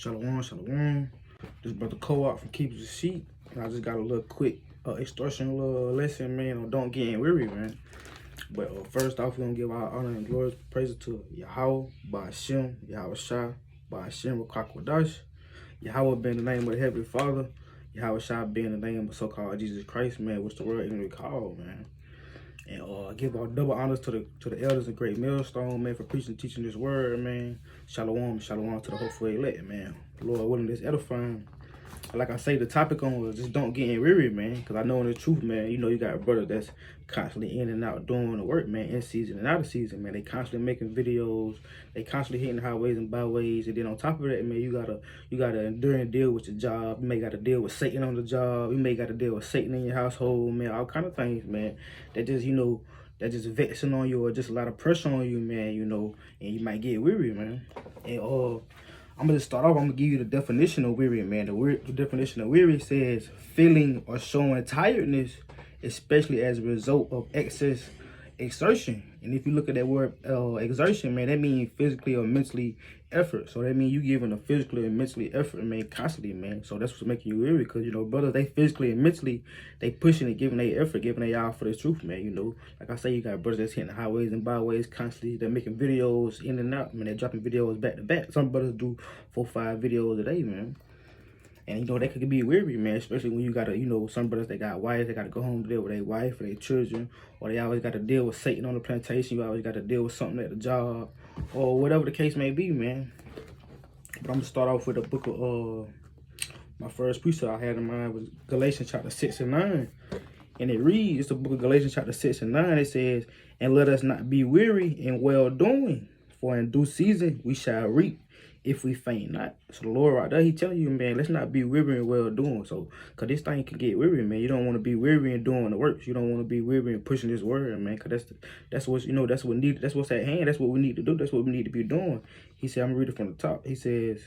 Shalom, shalom. This brother Co-op from Keepers of Sheep. And I just got a little quick extortion little lesson, man, on don't get weary, man. But first off, we're going to give our honor and glory praise to Yahweh, Ba'ashem, Yahweh Shah, Ba'ashem, Rakakwadash. Yahweh being the name of the Heavenly Father. Yahweh Shah being the name of so-called Jesus Christ, man, which the world ain't really called, man. And give our double honors to the elders of Great Millstone, man, for preaching and teaching this word, man. Shalom, shalom to the hopeful elect, man. Lord willing, this edifying. Like I say, the topic on was just don't get weary, man. Because I know in the truth, man, you know, you got a brother that's constantly in and out doing the work, man, in season and out of season, man. They constantly making videos. They constantly hitting highways and byways. And then on top of that, man, you gotta endure and deal with your job. You may gotta deal with Satan on the job. You may gotta deal with Satan in your household, man. All kind of things, man. That just, you know, that just vexing on you or just a lot of pressure on you, man, you know, and you might get weary, man. And I'm gonna just start off. I'm gonna give you the definition of weary, man. The definition of weary says feeling or showing tiredness, especially as a result of excess exertion. And if you look at that word exertion, man, that means physically or mentally effort. So that means you giving a physically and mentally effort, man, constantly, man. So that's what's making you weary, because, you know, brothers, they physically and mentally, they pushing and giving their effort, giving their all for the truth, man. You know, like I say, you got brothers that's hitting the highways and byways constantly. They're making videos in and out, man. They're dropping videos back to back. Some brothers do 4 or 5 videos a day, man. And, you know, that could be weary, man, especially when you got to, you know, some brothers, they got wives, they got to go home to deal with their wife or their children, or they always got to deal with Satan on the plantation. You always got to deal with something at the job, or whatever the case may be, man. But I'm going to start off with a book of, my first precept I had in mind was Galatians chapter 6 and 9. And it reads, it's the book of Galatians chapter 6 and 9. It says, and let us not be weary in well-doing, for in due season we shall reap if we faint not. So the Lord right there, he telling you, man, let's not be weary and well-doing. So, because this thing can get weary, man. You don't want to be weary and doing the works. You don't want to be weary and pushing this word, man, because that's what's, you know, that's what's at hand. That's what we need to do. That's what we need to be doing. He said, I'm going to read it from the top. He says,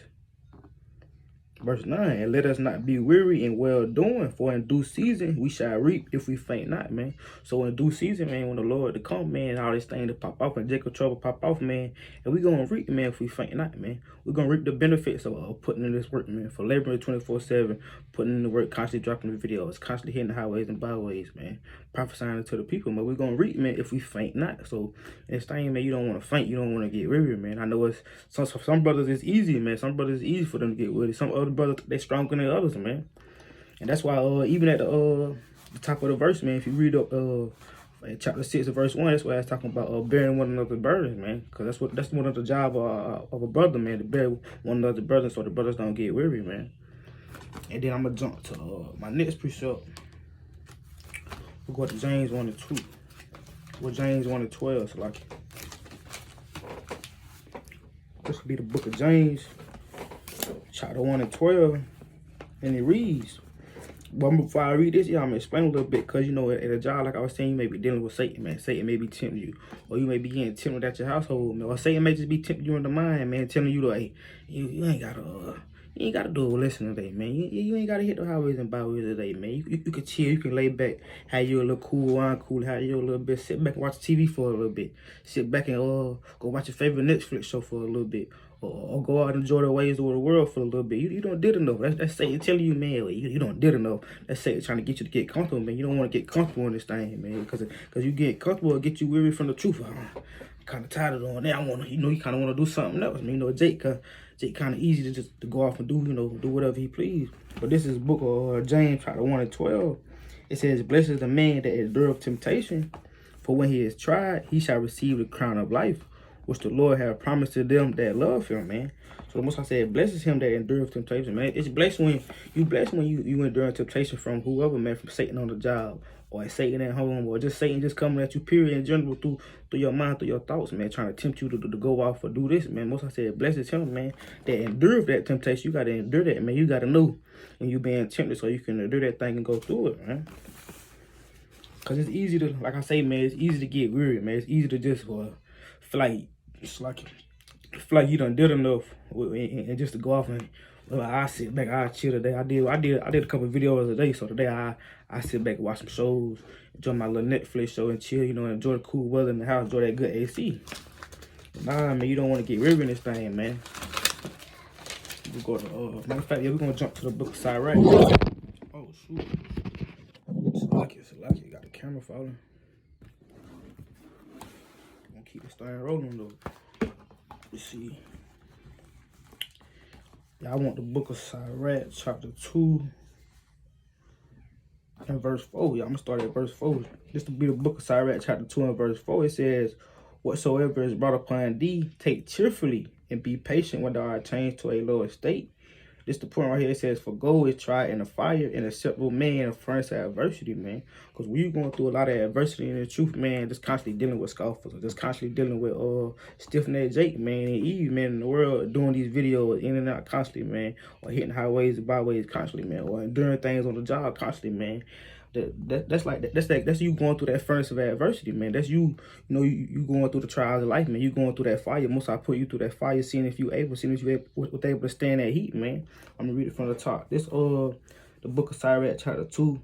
verse 9, and let us not be weary in well-doing, for in due season we shall reap if we faint not, man. So in due season, man, when the Lord to come, man, all this thing to pop off and Jacob trouble pop off, man, and we going to reap, man, if we faint not, man. We're going to reap the benefits of putting in this work, man, for laboring 24/7, putting in the work, constantly dropping the videos, constantly hitting the highways and byways, man, prophesying to the people, man. We're going to reap, man, if we faint not. So this thing, man, you don't want to faint. You don't want to get weary, man. I know it's, some brothers, it's easy, man. Some brothers, it's easy for them to get weary. Some other brothers, they stronger than others, man. And that's why even at the top of the verse, man, if you read up chapter 6 of verse 1, that's why it's talking about bearing one another's burdens, man. Because that's one of the job of a brother, man, to bear one another's burdens so the brothers don't get weary, man. And then I'm gonna jump to my next precept. We'll go to James 1 and 2. Well, James 1 and 12. So like, this will be the book of James, chapter 1 and 12, and it reads. But before I read this, I'm gonna explain a little bit, because, you know, at a job, like I was saying, you may be dealing with Satan, man. Satan may be tempting you, or you may be getting tempted at your household, man. Or Satan may just be tempting you in the mind, man, telling you, like, hey, you ain't gotta do a lesson today, man. You ain't gotta hit the highways and byways today, man. You can chill, you can lay back, have you a little cool wine, have you a little bit, sit back and watch TV for a little bit, sit back and go watch your favorite Netflix show for a little bit. Or go out and enjoy the ways of the world for a little bit. You don't did enough. That's Satan telling you, man, you don't did enough. That's Satan trying to get you to get comfortable, man. You don't want to get comfortable in this thing, man. Because you get comfortable, it'll get you weary from the truth. I'm kind of tired of doing that. I want to, you know, you kind of want to do something else. I mean, you know, Jake kind of easy to just to go off and do, you know, do whatever he please. But this is the book of James, chapter 1 and 12. It says, blessed is the man that endureth temptation, for when he is tried, he shall receive the crown of life, which the Lord have promised to them that love him, man. So the Most High said, blesses him that endureth temptation, man. It's blessed when you endure temptation from whoever, man, from Satan on the job, or Satan at home, or just Satan just coming at you, period, in general, through your mind, through your thoughts, man, trying to tempt you to go off or do this, man. Most High said, blesses him, man, that endureth that temptation. You got to endure that, man. You got to know when you being tempted so you can endure that thing and go through it, man. Because it's easy to, like I say, man, it's easy to get weary, man. It's easy to just feel like you done did enough, and just to go off and, well, I sit back, I chill today. I did a couple of videos a day, so today I sit back and watch some shows, enjoy my little Netflix show and chill, you know, enjoy the cool weather in the house, enjoy that good AC. Nah, man, you don't want to get weary in this thing, man. We go to matter of fact, yeah, we're gonna jump to the book of Sirach. Oh shoot. Salaki, got the camera falling. Gonna keep this thing rolling though. Let's see. Yeah, I want the book of Sirach, chapter 2 and verse 4. Yeah, I'm gonna start at verse 4. This to be the book of Sirach, chapter 2 and verse 4. It says, whatsoever is brought upon thee, take cheerfully, and be patient when thou art changed to a lower estate. This the point right here. It says, for gold is tried in the fire, and acceptable man in the furnace of adversity, man. Because when you're going through a lot of adversity in the truth, man, just constantly dealing with scoffers, or just constantly dealing with stiff-necked Jake, man, and Eve, man, in the world, doing these videos in and out constantly, man, or hitting highways and byways constantly, man, or enduring things on the job constantly, man. That's you going through that furnace of adversity, man. That's you going through the trials of life, man. You going through that fire. Most I put you through that fire, seeing if you able to stand that heat, man. I'm gonna read it from the top. This the book of Sirach, chapter 2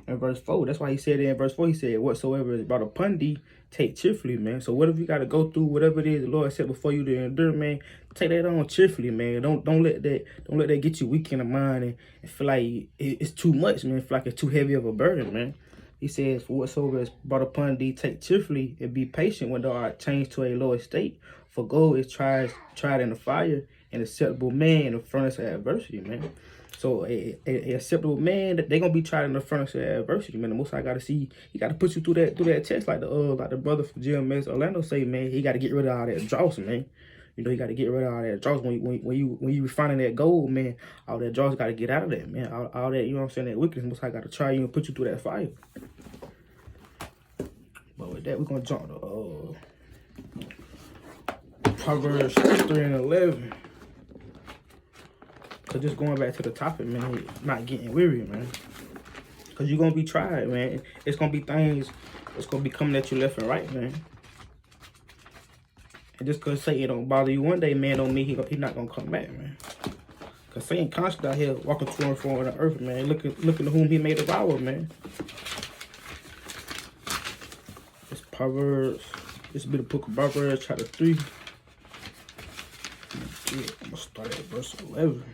and verse 4. That's why he said in verse 4, he said, whatsoever is brought upon thee, take cheerfully, man. So whatever you gotta go through, whatever it is the Lord said before you to endure, man, take that on cheerfully, man. Don't let that get you weak in the mind and feel like it's too much, man. Feel like it's too heavy of a burden, man. He says, for whatsoever is brought upon thee, take cheerfully and be patient when thou art changed to a lower state. For gold is tried in the fire, and acceptable man in the furnace of adversity, man. So a acceptable man, they're gonna be tried in the furnace of adversity, man. The most I gotta see, he gotta put you through that test, like the brother from GMS Orlando say, man. He gotta get rid of all that dross, man. You know, you gotta get rid of all that dross when you refining that gold, man. All that dross gotta get out of that, man. All that, you know what I'm saying, that wickedness. Most I gotta try you and put you through that fire. But with that, we're gonna jump to Proverbs 3 and 11. So just going back to the topic, man, not getting weary, man. Because you're going to be tried, man. It's going to be things that's going to be coming at you left and right, man. And just because Satan don't bother you one day, man, don't mean he's not going to come back, man. Because Satan constantly out here walking through and fro on the earth, man. Looking to whom he made a vow with, man. It's Proverbs. This will be the book of Proverbs, chapter 3. I'm going to start at verse 11.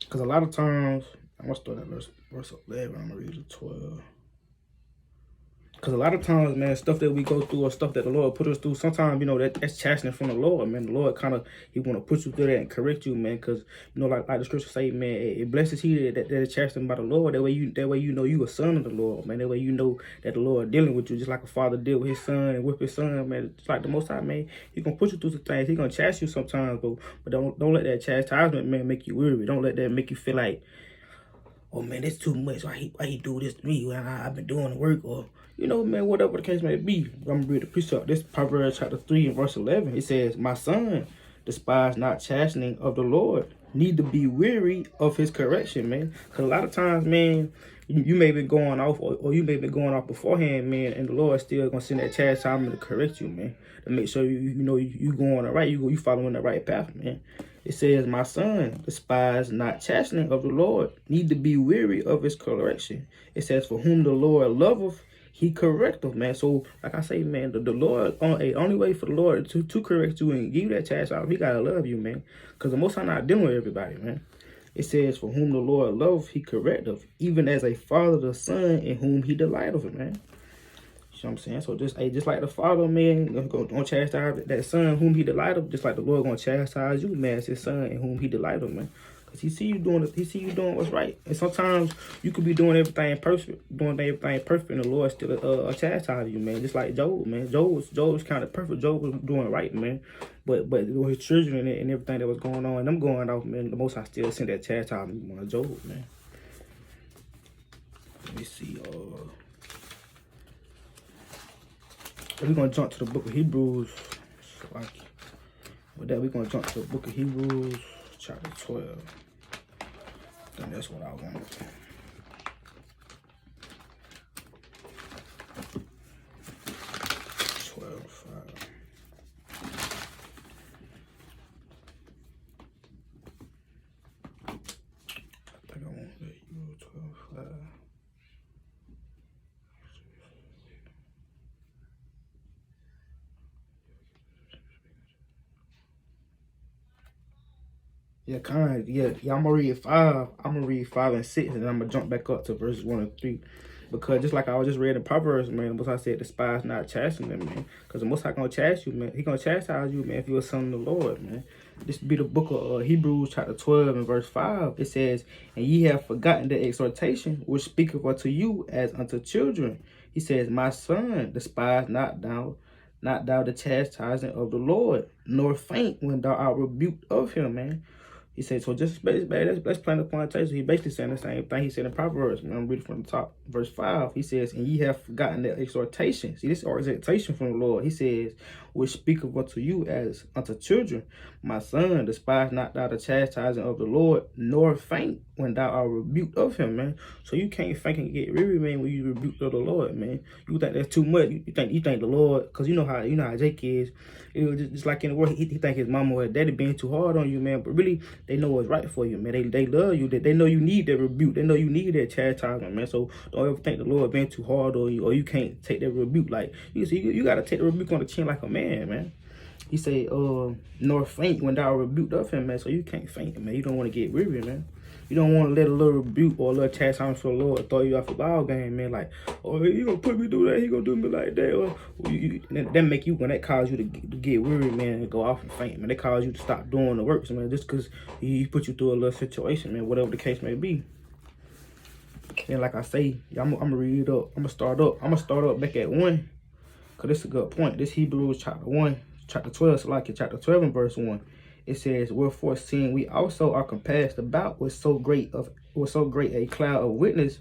Because a lot of times, I'm going to start at verse 11. I'm going to read to 12. Because a lot of times, man, stuff that we go through or stuff that the Lord put us through, sometimes, you know, that's chastening from the Lord, man. The Lord kind of, he want to put you through that and correct you, man. Because, you know, like the scripture say, man, it blesses he that is chastened by the Lord. That way you know you a son of the Lord, man. That way you know that the Lord dealing with you just like a father deal with his son and with his son, man. Just like the Most High, man. He going to put you through some things. He going to chastise you sometimes, but don't let that chastisement, man, make you weary. Don't let that make you feel like, oh, man, that's too much. Why he do this to me when I've been doing the work? Or, you know, man, whatever the case may be. I'm going to read the precept. This Proverbs chapter 3 and verse 11. It says, my son, despise not chastening of the Lord, need to be weary of his correction, man. Because a lot of times, man, you may be going off or you may be going off beforehand, man, and the Lord still going to send that chastisement to correct you, man. To make sure you know you going the right, you following the right path, man. It says, my son, despise not chastening of the Lord, need to be weary of his correction. It says, for whom the Lord loveth, he correcteth, man. So, like I say, man, the Lord, only way for the Lord to correct you and give you that chastisement, he got to love you, man. Because the Most High not dealing with everybody, man. It says, for whom the Lord loveth, he correcteth, even as a father the son in whom he delighteth, man. You know what I'm saying? So just like the father, man, gonna chastise that son whom he delighteth, just like the Lord gonna chastise you, man, as his son in whom he delighteth, man. Because he see you doing what's right. And sometimes you could be doing everything perfect, and the Lord still chastise you, man. Just like Job, man. Job was kind of perfect. Job was doing right, man. But with his children and everything that was going on, and them going off, man, the Most High still sent that chastisement on Job, man. Let me see, we're going to jump to the book of Hebrews. With that, we're going to jump to the book of Hebrews, chapter 12. I think that's what I want. Yeah, kind. Yeah. I'm gonna read 5. I'm gonna read 5 and 6, and then I'm gonna jump back up to verses 1 and 3. Because just like I was just reading Proverbs, man, the Most High said, despise not chastening them, man. Because the Most High gonna chastise you, man. He gonna chastise you, man, if you're a son of the Lord, man. This be the book of Hebrews, chapter 12 and verse 5. It says, and ye have forgotten the exhortation which speaketh unto you as unto children. He says, my son, despise not thou the chastising of the Lord, nor faint when thou art rebuked of him, man. He said, so just let's plan the plantation. He basically saying the same thing he said in Proverbs. I'm reading from the top, verse 5. He says, and ye have forgotten the exhortation. See, this exhortation from the Lord. He says, which speaketh unto you as unto children. My son, despise not thou the chastising of the Lord, nor faint when thou art rebuked of him, man. So you can't faint and get weary, man, when you rebuked of the Lord, man. You think that's too much. You think the Lord, because you know how Jake is. It was just like in the world, he think his mama or daddy being too hard on you, man. But really, they know what's right for you, man. They love you. They know you need that rebuke. They know you need that chastisement, man. So don't ever think the Lord being too hard on you, or you can't take that rebuke. Like you gotta take the rebuke on the chin like a man. He say, nor faint when thou rebuked of him, man. So you can't faint, man. You don't want to get weary, man. You don't want to let a little rebuke or a little chastisement from the Lord throw you off the ball game, man. Like, oh, he gonna put me through that. He gonna do me like that. Or that make you, when that cause you to get weary, man, and go off and faint, man. That cause you to stop doing the works, man. Just because he put you through a little situation, man. Whatever the case may be. And like I say, I'm gonna read it up. I'm gonna start up back at 1, cause this is a good point. This Hebrews chapter 12, so like in chapter 12 and verse 1. It says, wherefore, seeing we also are compassed about with so great a cloud of witness,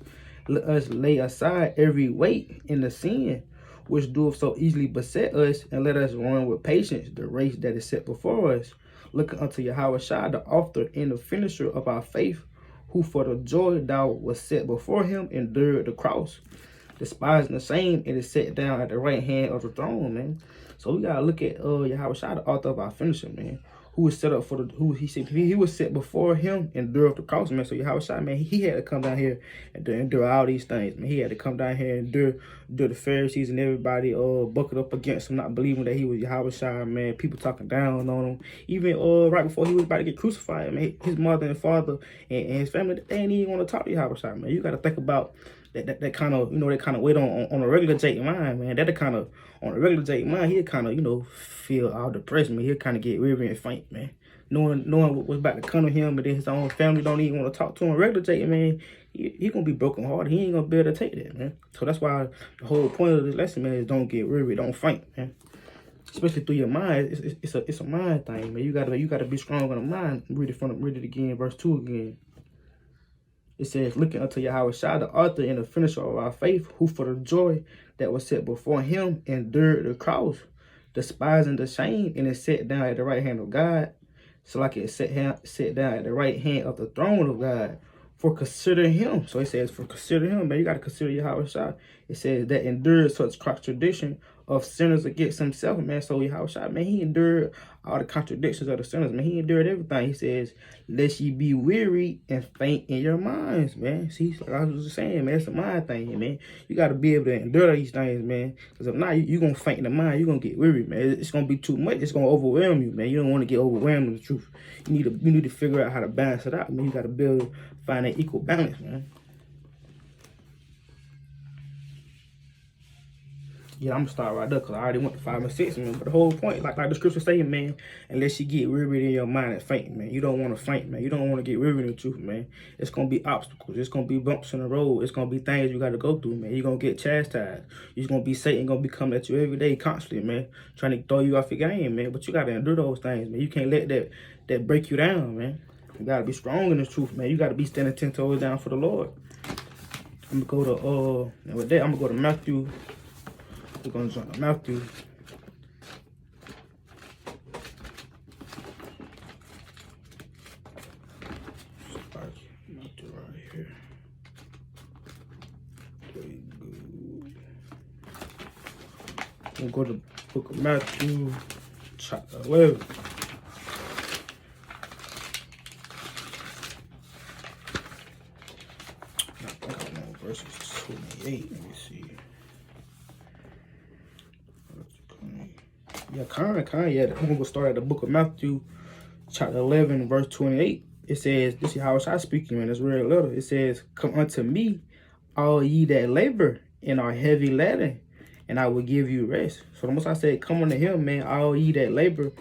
let us lay aside every weight in the sin which doeth so easily beset us, and let us run with patience the race that is set before us, looking unto Yahushua, the author and the finisher of our faith, who for the joy that was set before him endured the cross, despising the shame, and is set down at the right hand of the throne, man. So we gotta look at Yahushua, the author of our finisher, man. Who was set up for he was set before him and endure the cross, man. So Yahushua, man, he had to come down here and endure all these things, man. He had to come down here and endure the Pharisees and everybody buckled up against him, not believing that he was Yahushua, man. People talking down on him. Even right before he was about to get crucified, man, his mother and father and his family, they ain't even want to talk to Yahushua, man. You gotta think about that kind of, that kind of weight on a regular Jake mind, man. That kind of, on a regular Jake mind, he'll kind of, feel all depressed, man. He'll kind of get weary and faint, man. Knowing what's about to come to him, and then his own family don't even want to talk to him. Regular Jake, man, he gonna be broken hearted. He ain't gonna be able to take that, man. So that's why the whole point of this lesson, man, is don't get weary, don't faint, man. Especially through your mind, it's a mind thing, man. You gotta be strong on the mind. Read it again, verse 2 again. It says, looking unto Yahushua, the author and the finisher of our faith, who for the joy that was set before him endured the cross, despising the shame, and is set down at the right hand of God. So like it set down at the right hand of the throne of God. For consider him. So it says, for consider him, man. You got to consider Yahushua. It says that endured such contradiction of sinners against himself, man. So Yahushua, man, he endured all the contradictions of the sinners, man. He endured everything. He says, lest ye be weary and faint in your minds, man. See, like I was just saying, man, it's a mind thing, man. You got to be able to endure these things, man. Because if not, you're going to faint in the mind. You're going to get weary, man. It's going to be too much. It's going to overwhelm you, man. You don't want to get overwhelmed with the truth. You need to figure out how to balance it out, man. You got to find that equal balance, man. Yeah, I'm gonna start right there because I already went to 5 and 6, man. But the whole point, like the scripture saying, man, unless you get weary in your mind and faint, man. You don't want to faint, man. You don't want to get weary in the truth, man. It's gonna be obstacles. It's gonna be bumps in the road. It's gonna be things you gotta go through, man. You're gonna get chastised. You're gonna be Satan gonna be coming at you every day, constantly, man, trying to throw you off your game, man. But you gotta endure those things, man. You can't let that break you down, man. You gotta be strong in the truth, man. You gotta be standing 10 toes down for the Lord. I'm gonna go to and with that, I'm gonna go to Matthew. We're going to jump to Matthew. Matthew right here. There you go. We'll go to the book of Matthew, chapter 11. I think I know verses 28. Let me see. Yeah, yeah. We're gonna start at the book of Matthew, chapter 11, verse 28. It says, this is how I speaking, man. It's real little. It says, come unto me, all ye that labor and are heavy laden, and I will give you rest. So the Most High said, come unto him, man, all ye that labor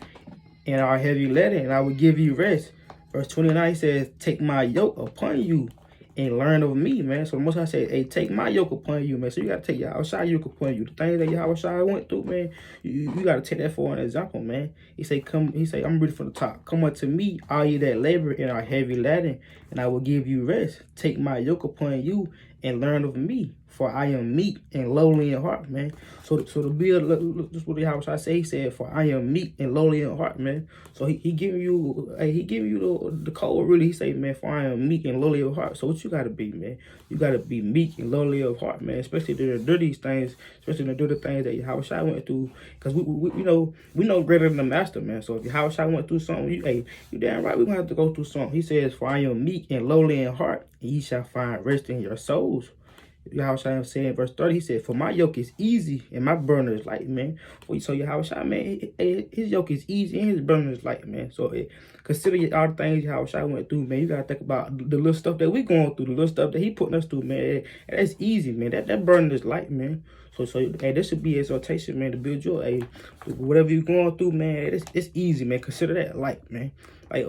and are heavy laden, and I will give you rest. Verse 29 says, take my yoke upon you and learn of me, man. So the Most High said, hey, take my yoke upon you, man. So you got to take Yahawashi yoke upon you. The things that Yahawashi went through, man, you got to take that for an example, man. He say, I'm reading from the top. Come unto me, all ye that labor and are heavy laden, and I will give you rest. Take my yoke upon you and learn of me, for I am meek and lowly in heart, man. So the bill, this is what Yahawashi say. He said, for I am meek and lowly in heart, man. So he giving you, the code, really. He say, man, for I am meek and lowly of heart. So what you got to be, man? You got to be meek and lowly of heart, man. Especially to do these things, especially to do the things that Yahawashi went through. Because we know greater than the master, man. So if Yahawashi went through something, you damn right, we're going to have to go through something. He says, for I am meek and lowly in heart, and ye shall find rest in your souls. Yahawashi saying, verse 30, he said, for my yoke is easy and my burden is light, man. So Yahawashi, man, his yoke is easy and his burden is light, man. So consider all the things Yahawashi went through, man. You got to think about the little stuff that we going through, the little stuff that he putting us through, man. That's easy, man. That burden is light, man. So hey, this should be exhortation, man, to build your, whatever you're going through, man, it's easy, man. Consider that light, man. Like,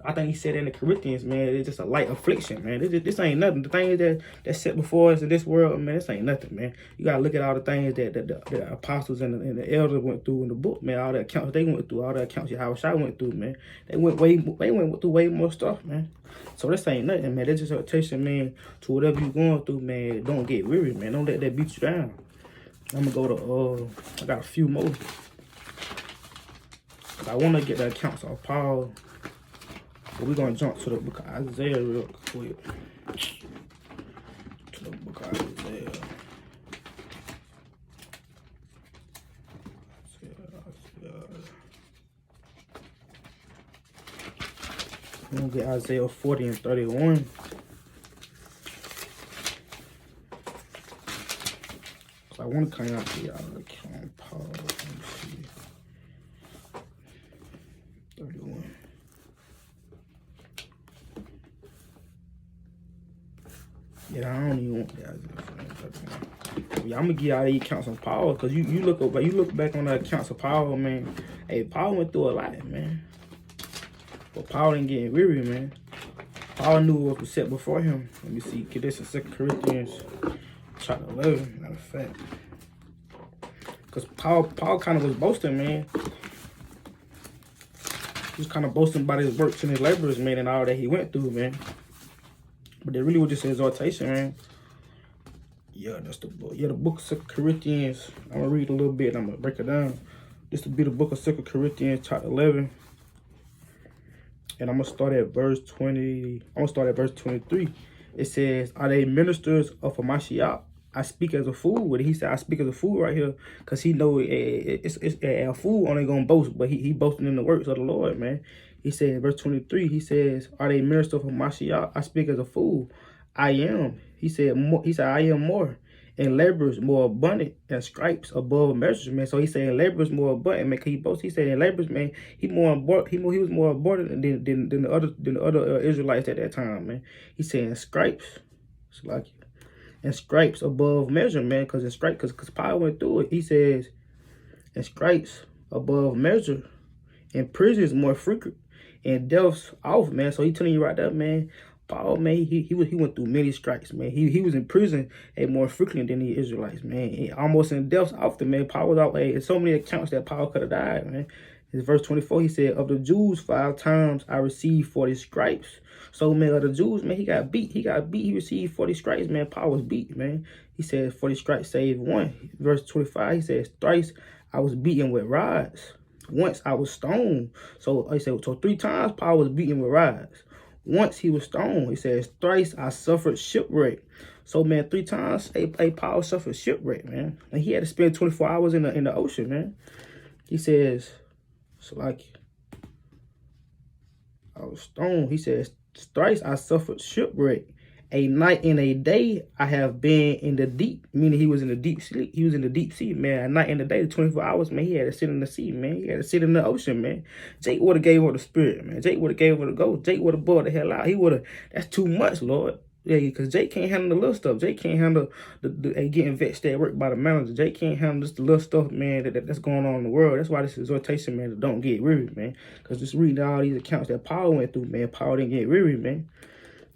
I think he said in the Corinthians, man, it's just a light affliction, man. This ain't nothing. The things that's set before us in this world, man, this ain't nothing, man. You got to look at all the things that the apostles and the elders went through in the book, man. All the accounts they went through, all the accounts Yahawashi went through, man. They went through way more stuff, man. So this ain't nothing, man. That's just a exhortation, man, to whatever you're going through, man. Don't get weary, man. Don't let that beat you down. I'm going to go to, I got a few more. I want to get the accounts of Paul. But we're going to jump to the book of Isaiah real quick. To the book of Isaiah. We're going to get Isaiah 40 and 31. So I want to come out to y'all the account Paul. Let me see. 31. Yeah, I don't even want that. Yeah, I'm gonna get out of these accounts of Paul, because you look back on the accounts of Paul, man. Hey, Paul went through a lot, man. But Paul didn't get weary, man. Paul knew what was set before him. Let me see. Get this in 2 Corinthians chapter 11, matter of fact. Because Paul kind of was boasting, man. He was kind of boasting about his works and his labors, man, and all that he went through, man. But it really was just an exhortation, man. Yeah, that's the book. Yeah, the book of 2 Corinthians. I'm going to read a little bit and I'm going to break it down. This will be the book of 2 Corinthians, chapter 11. And I'm going to start at verse 20. I'm going to start at verse 23. It says, are they ministers of Hamashiach? I speak as a fool. He said, I speak as a fool right here, because he know it's a fool only going to boast, but he boasting in the works of the Lord, man. He said in verse 23, he says, are they ministers of Hamashiach? I speak as a fool. I am. He said, I am more, and labors more abundant, and stripes above measures, man. So he said, labors more abundant, man. He boast. He said, in labors, man, he was more abundant than the other Israelites at that time, man. He said, stripes. It's like, and stripes above measure, man, because Paul went through it. He says, and stripes above measure, and prisons more frequent, and deaths off, man. So he telling you right there, man, Paul, man, he went through many stripes, man. He was in prison more frequently than the Israelites, man. And almost in deaths often, man. Paul was out, in so many accounts that Paul could have died, man. In verse 24, he said, of the Jews 5 times I received 40 stripes. So, man, of the Jews, man, he got beat. He received 40 stripes, man. Paul was beat, man. He said 40 stripes save 1. Verse 25, he says, thrice I was beaten with rods. Once I was stoned. So he said, so 3 times Paul was beaten with rods. Once he was stoned. He says, thrice I suffered shipwreck. So, man, 3 times Paul suffered shipwreck, man. And he had to spend 24 hours in the ocean, man. He says, so like, I was stoned. He says, thrice I suffered shipwreck, a night and a day I have been in the deep, meaning he was in the deep sleep. He was in the deep sea, man. A night and a day, the 24 hours, man. He had to sit in the sea, man. He had to sit in the ocean, man. Jake would have gave her the spirit, man. Jake would have gave her the go. Jake would have brought the hell out. He would have. That's too much, Lord. Yeah, because Jake can't handle the little stuff. Jake can't handle the getting vexed at work by the manager. Jake can't handle just the little stuff, man, that's going on in the world. That's why this exhortation, man, don't get weary, man. Because just reading all these accounts that Paul went through, man, Paul didn't get weary, man.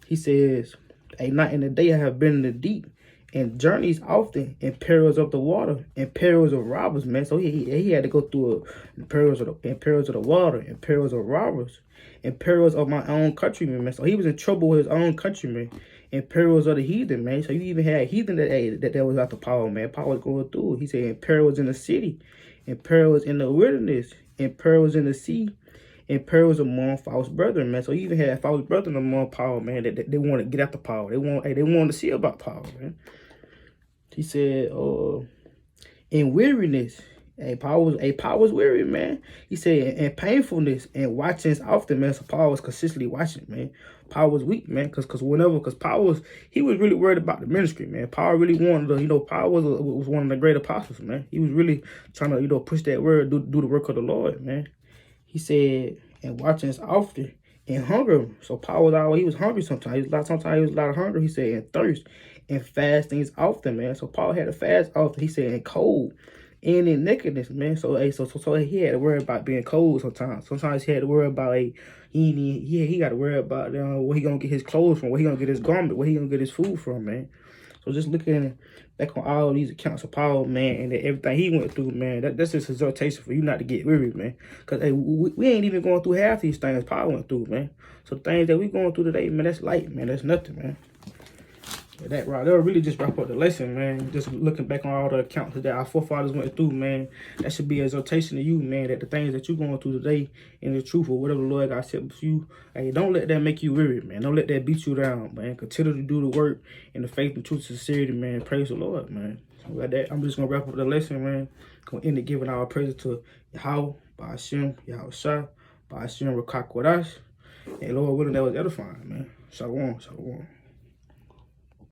He says, a night and a day I have been in the deep, and journeys often, in perils of the water, and perils of robbers, man. So he had to go through perils of the water, and perils of robbers, and perils of my own countrymen, man. So he was in trouble with his own countrymen, and perils of the heathen, man. So you even had heathen that was after Paul, man. Paul was going through. He said, and perils in the city, and perils in the wilderness, and perils in the sea, and perils among false brethren, man. So you even had false brethren among Paul, man, that they want to get after Paul. They want to see about Paul, man. He said, in weariness, Paul was weary, man. He said, in painfulness and watchings often, man. So Paul was consistently watching, man. Paul was weak, man, because Paul was really worried about the ministry, man. Paul really wanted to, Paul was one of the great apostles, man. He was really trying to, push that word, do the work of the Lord, man. He said, and watchings often, and hunger. So Paul was he was hungry sometimes. Sometimes he was a lot of hunger. He said, and thirst, and fastings often, man. So Paul had to fast often. He said, and cold, and in nakedness, man. So he had to worry about being cold sometimes. Sometimes he had to worry about he got to worry about where he gonna get his clothes from, where he gonna get his garment, where he gonna get his food from, man. So just looking back on all these accounts of Paul, man, and everything he went through, man, that's just exhortation for you not to get weary, man. Because hey, we ain't even going through half these things Paul went through, man. So the things that we going through today, man, that's light, man. That's nothing, man. But that'll really just wrap up the lesson, man. Just looking back on all the accounts that our forefathers went through, man. That should be an exhortation to you, man, that the things that you're going through today in the truth or whatever the Lord God said for you, hey, don't let that make you weary, man. Don't let that beat you down, man. Continue to do the work in the faith and truth and sincerity, man. Praise the Lord, man. So like that, I'm just going to wrap up the lesson, man. Going to end it giving our praise to Yahweh, Ba'ashem, Yahushua, Ba'ashem, Rakakwadash. And Lord willing, that was edifying, man. Shalom, shalom.